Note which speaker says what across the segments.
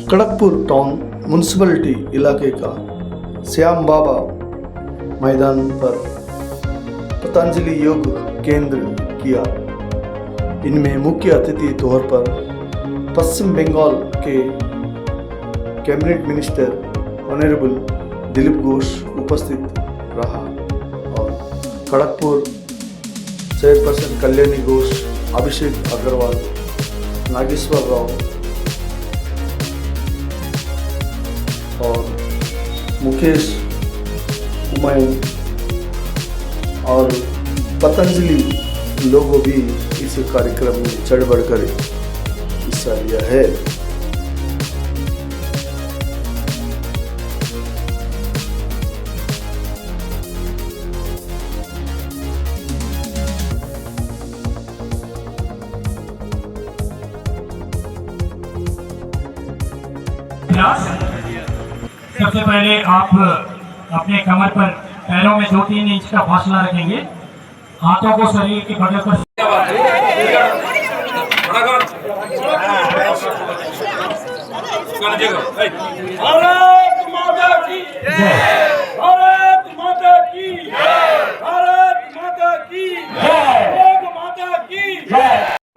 Speaker 1: Kharagpur town municipality इलाके का श्याम बाबा मैदान पर पतंजलि योग केंद्र किया। इनमें मुख्य अतिथि तौर पर पश्चिम बंगाल के cabinet minister honourable Dilip Ghosh उपस्थित रहा और खड़गपुर चेयरपर्सन कल्याणी घोष, अभिषेक अग्रवाल, नागेश्वर राव और मुकेश उमैन और पतंजलि लोगों भी इस कार्यक्रम में चढ़ बढ़ कर हिस्सा लिया है।
Speaker 2: सबसे पहले आप अपने कमर पर पैरों में 2-3 इंच का फासला रखेंगे, हाथों को शरीर के बगल पर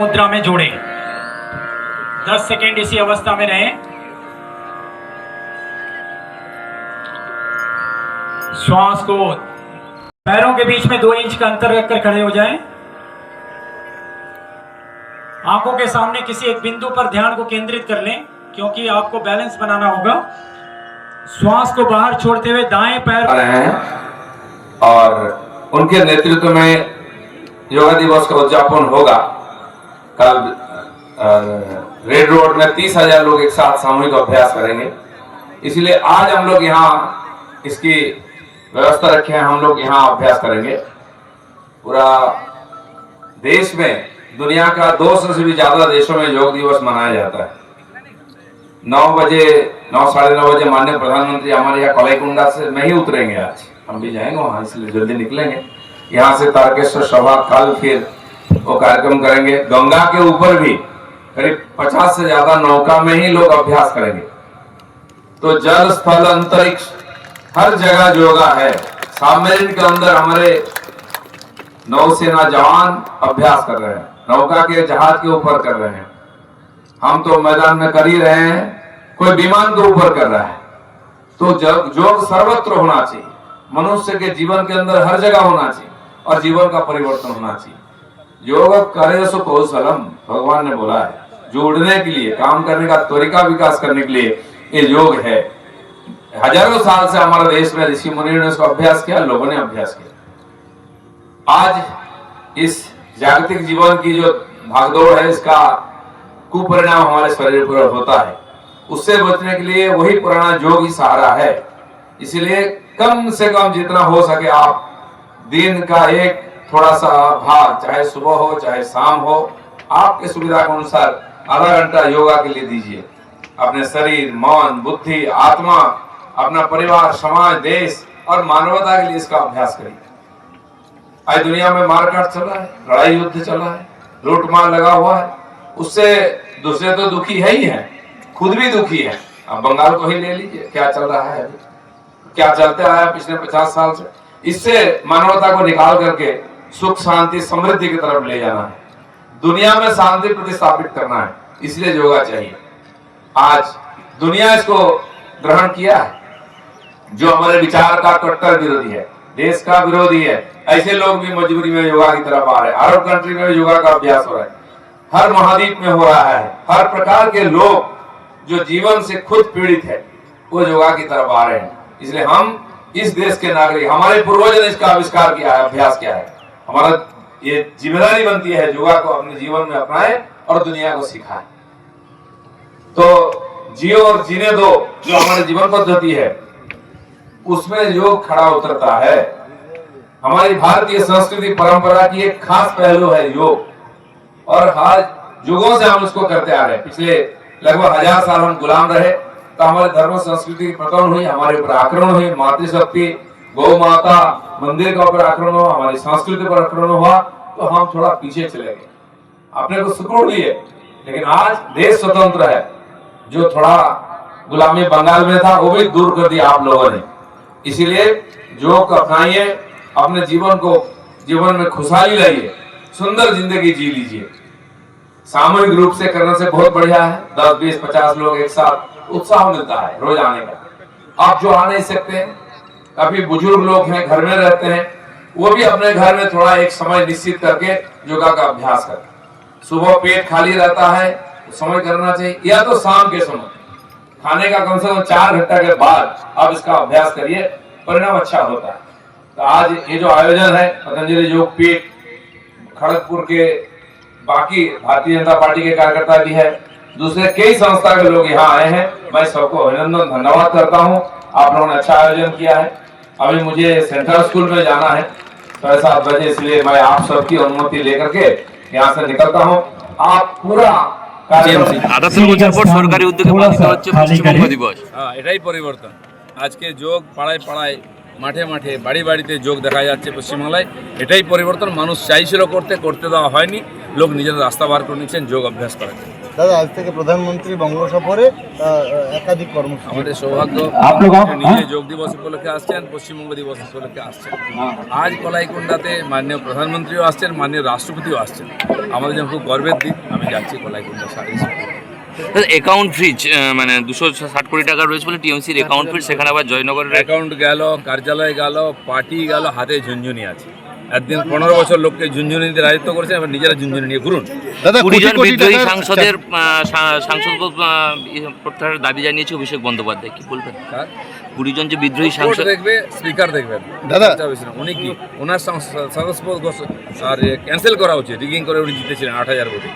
Speaker 2: मुद्रा में जोड़ें। 10 सेकेंड इसी अवस्था में रहें। श्वास को पैरों के बीच में 2 इंच का अंतर रखकर खड़े हो जाएं। आंखों के सामने किसी एक बिंदु पर ध्यान को केंद्रित कर लें, क्योंकि आपको बैलेंस बनाना होगा। श्वास को बाहर छोड़ते हुए दाएं पैर
Speaker 3: रहे हैं और उनके नेतृत्व में योगा दिवस का उद्यापन होगा। कल रेड रोड में 30,000 लोग एक साथ सामूहिक अभ्यास करेंगे। इसलिए आज हम लोग यहाँ इसकी व्यवस्था रखे हैं, हम लोग यहाँ अभ्यास करेंगे। पूरा देश में दुनिया का 200 से भी ज्यादा देशों में योग दिवस मनाया जाता है। 9 साढ़े 9 बजे माननीय प्रधानमंत्री हमारे यहाँ कलाईकुंडा से में ही उतरेंगे। आज हम भी जाएंगे वहां, इसलिए जल्दी निकलेंगे। यहाँ से तारकेश्वर सभा कल फिर वो कार्यक्रम करेंगे। गंगा के ऊपर भी करीब 50 से ज्यादा नौका में ही लोग अभ्यास करेंगे। तो जल, स्थल, अंतरिक्ष हर जगह योगा है। सबमरीन के अंदर हमारे नौसेना जवान अभ्यास कर रहे हैं, नौका के जहाज के ऊपर कर रहे हैं। हम तो मैदान में कर ही रहे हैं, कोई विमान के ऊपर कर रहा है। तो योग सर्वत्र होना चाहिए, मनुष्य के जीवन के अंदर हर जगह होना चाहिए और जीवन का परिवर्तन होना चाहिए। योग करे सो कौशलम, भगवान ने बोला है। जोड़ने के लिए, काम करने का तरीका विकास करने के लिए ये योग है। हजारों साल से हमारे देश में ऋषि मुनियों ने इसको अभ्यास किया, लोगों ने अभ्यास किया। आज इस जागतिक जीवन की जो भागदौड़ है, इसका कुपरिणाम हमारे शरीर पर होता है। उससे बचने के लिए वही पुराना योग ही सहारा है। इसलिए कम से कम जितना हो सके आप दिन का एक थोड़ा सा भाग, चाहे सुबह हो चाहे शाम हो, आपके सुविधा के अनुसार आधा घंटा योगा के लिए दीजिए। अपने शरीर, मन, बुद्धि, आत्मा, अपना परिवार, समाज, देश और मानवता के लिए इसका अभ्यास करिए। आज दुनिया में मारकाट चला है, लड़ाई युद्ध चला है, लूटमार लगा हुआ है। उससे दूसरे तो दुखी है ही है, खुद भी दुखी है। अब बंगाल को ही ले लीजिए, क्या चल रहा है अभी, क्या चलते आया पिछले 50 साल से। इससे मानवता को निकाल करके सुख, शांति, समृद्धि की तरफ ले जाना है, दुनिया में शांति प्रतिस्थापित करना है। इसलिए योगा चाहिए। आज दुनिया इसको ग्रहण किया है। जो हमारे विचार का कट्टर विरोधी है, देश का विरोधी है, ऐसे लोग भी मजबूरी में योगा की तरफ आ रहे हैं। अरब कंट्री में योगा का अभ्यास हो रहा है, हर महाद्वीप में हो रहा है। हर प्रकार के लोग जो जीवन से खुद पीड़ित है, वो योगा की तरफ आ रहे हैं। इसलिए हम इस देश के नागरिक, हमारे पूर्वजों ने इसका आविष्कार किया है, अभ्यास किया है। हमारा ये जिम्मेदारी बनती है योगा को अपने जीवन में अपनाए और दुनिया को सिखाए। तो जियो और जीने दो जो हमारे जीवन पद्धति है, उसमें योग खड़ा उतरता है। हमारी भारतीय संस्कृति परंपरा की एक खास पहलू है योग, और हर युगों से हम उसको करते आ रहे हैं। पिछले लगभग 1000 साल हम गुलाम रहे, तो हमारे धर्म संस्कृति की पतन हुई, हमारे ऊपर आक्रमण हुई, मातृशक्ति, गौ माता, मंदिर का ऊपर आक्रमण हुआ, हमारी संस्कृति पर आक्रमण हुआ, तो हम थोड़ा पीछे चले गए, अपने को सिकुड़ लिए। लेकिन आज देश स्वतंत्र है, जो थोड़ा गुलामी बंगाल में था वो भी दूर कर दिया आप लोगों ने। इसीलिए योग अपनाइए, अपने जीवन में खुशहाली लाइए, सुंदर जिंदगी जी लीजिए। सामूहिक रूप से करने से बहुत बढ़िया है। 10, 20, 50 लोग एक साथ उत्साह मिलता है रोज आने का। आप जो आ नहीं सकते हैं, काफी बुजुर्ग लोग हैं, घर में रहते हैं, वो भी अपने घर में थोड़ा एक समय निश्चित करके योगा का अभ्यास करें। सुबह पेट खाली रहता है तो समय करना चाहिए, या तो शाम के समय खाने का कम से कम 4 घंटा के बाद आप इसका अभ्यास करिए, परिणाम अच्छा होता है। तो आज ये जो आयोजन है पतंजलि योग पीठ, खड़गपुर के बाकी भारतीय जनता पार्टी के कार्यकर्ता भी है, दूसरे कई संस्था के लोग यहाँ आए हैं, मैं सबको अभिनंदन धन्यवाद करता हूँ। आप लोगों ने अच्छा आयोजन किया है। अभी मुझे सेंट्रल स्कूल में जाना है 7:30 बजे, इसलिए मैं आप सबकी अनुमति लेकर के यहाँ से निकलता हूँ। आप पूरा
Speaker 4: আটাত্তর বছর পর সরকারি উদ্যোগে পালিত হচ্ছে পশ্চিমবঙ্গ দিবস।
Speaker 5: হ্যাঁ, এটাই পরিবর্তন। আজকে যোগ পাড়ায় পাড়ায়, মাঠে মাঠে, বাড়ি বাড়িতে যোগ দেখা যাচ্ছে পশ্চিমবাংলায়। এটাই পরিবর্তন। মানুষ চাইছিল করতে দেওয়া হয়নি, লোক নিজের রাস্তা বার করে নিচ্ছেন যোগ অভ্যাস করার জন্য।
Speaker 6: দাদা, আজ থেকে প্রধানমন্ত্রী বঙ্গ সফরে একাধিক কর্মসূচি।
Speaker 5: আমাদের সৌভাগ্য নিজে যোগ দিবস উপলক্ষে আসছেন, পশ্চিমবঙ্গ দিবস উপলক্ষে আসছেন। আজ কলাইকুণ্ডাতে মাননীয় প্রধানমন্ত্রীও আসছেন, মাননীয় রাষ্ট্রপতিও আসছেন। আমাদের জন্য খুব গর্বের দিন। আমি যাচ্ছি কলাইকুণ্ডা সারি।
Speaker 4: অ্যাকাউন্ট ফ্রিজ মানে 260 কোটি টাকা রয়েছে বলে টিএমসির অ্যাকাউন্ট ফ্রিজ, সেখানে আবার জয়নগরের
Speaker 5: অ্যাকাউন্ট গেল, কার্যালয় গেল, পার্টি গেল, হাতে ঝুনঝুনি আছে। একদিন 15 বছর লোককে ঝুনঝুনি দিতে রাজত্ব করেছে, এবার নিজেরা ঝুনঝুনি নিয়ে ঘুরুন।
Speaker 4: 20 জন বিদ্রোহী সাংসদের সাংসদ প্রত্যাহারের দাবি জানিয়েছে অভিষেক বন্দ্যোপাধ্যায়, কি বলবেন? 20 জন যে বিদ্রোহী সাংসদ
Speaker 5: দেখবে, স্পিকার দেখবেন
Speaker 6: দাদা,
Speaker 5: উনি কি ওনার সদস্যপদ আর ক্যান্সেল করা উচিত। রিগিং করে উনি জিতেছিলেন 8,000 ভোটে,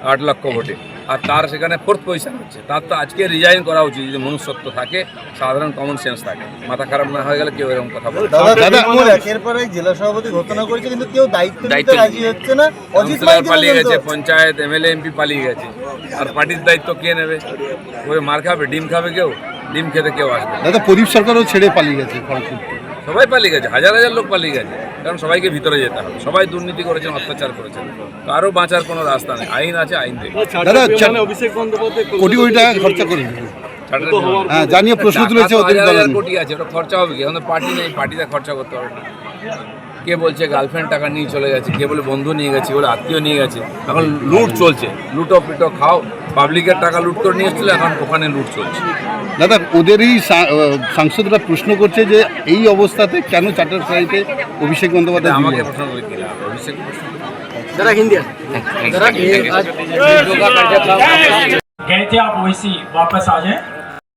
Speaker 5: 8 লক্ষ ভোটে, আর তার সেখানে 4th পজিশন হচ্ছে। তার তো আজকে রিজাইন করা উচিত। যদি মনুষ্যত্ব থাকে, সাধারণ কমন সেন্স থাকে, মাথা খারাপ না হয়ে গেলে কেউ এরকম কথা বলে।
Speaker 6: দাদা, একের পর এক জেলা সভাপতি ঘোষণা করেছে, কিন্তু কেউ দায়িত্ব নিতে রাজি হচ্ছে না। অজিত
Speaker 5: পালিয়ে গেছে, পঞ্চায়েত এমএলএ এমপি পালিয়ে গেছে, আর পার্টির দায়িত্ব কে নেবে? ওই মার খাবে, ডিম খাবে কেউ, ডিম খেতে কেউ আসবে।
Speaker 6: দাদা, প্রদীপ সরকারও ছেড়ে পালিয়ে গেছে।
Speaker 5: সবাই পালিয়ে গেছে, হাজার হাজার লোক পালিয়ে গেছে, কারণ সবাইকে ভিতরে যেতে হবে। সবাই দুর্নীতি করেছেন, অত্যাচার করেছেন, কারো বাঁচার কোনো রাস্তা নেই। আইন আছে, আইন দেবে।
Speaker 6: দাদা, অভিষেক বন্দ্যোপাধ্যায় কোটি কোটি টাকা খরচা করে জানিয়ে প্রশ্ন তুলেছে,
Speaker 5: কোটি আছে, ওটা খরচা হবে কি? এখন পার্টি নেই, পার্টিতে খরচা করতে হবে না। কে বলছে গার্লফ্রেন্ড টাকা নিয়ে চলে গেছে, কে বলে বন্ধু নিয়ে গেছে, বলে আত্মীয় নিয়ে গেছে। এখন লুট চলছে, লুটো পিটো খাও। পাবলিকের টাকা লুট করে নিয়ে এসেছিল, এখন ওখানে লুট চলছে।
Speaker 6: দাদা, ওদেরই সাংসদরা প্রশ্ন করছে যে এই অবস্থাতে কেন চাট্টারসারিতে অভিষেক বন্দ্যোপাধ্যায়
Speaker 5: আমাকে প্রশ্ন করে দিলাম, অভিষেক
Speaker 2: गए थे आप वैसे वापस आ जाएं,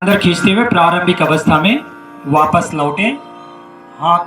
Speaker 2: अंदर खींचते हुए प्रारंभिक अवस्था में वापस लौटें। हाथ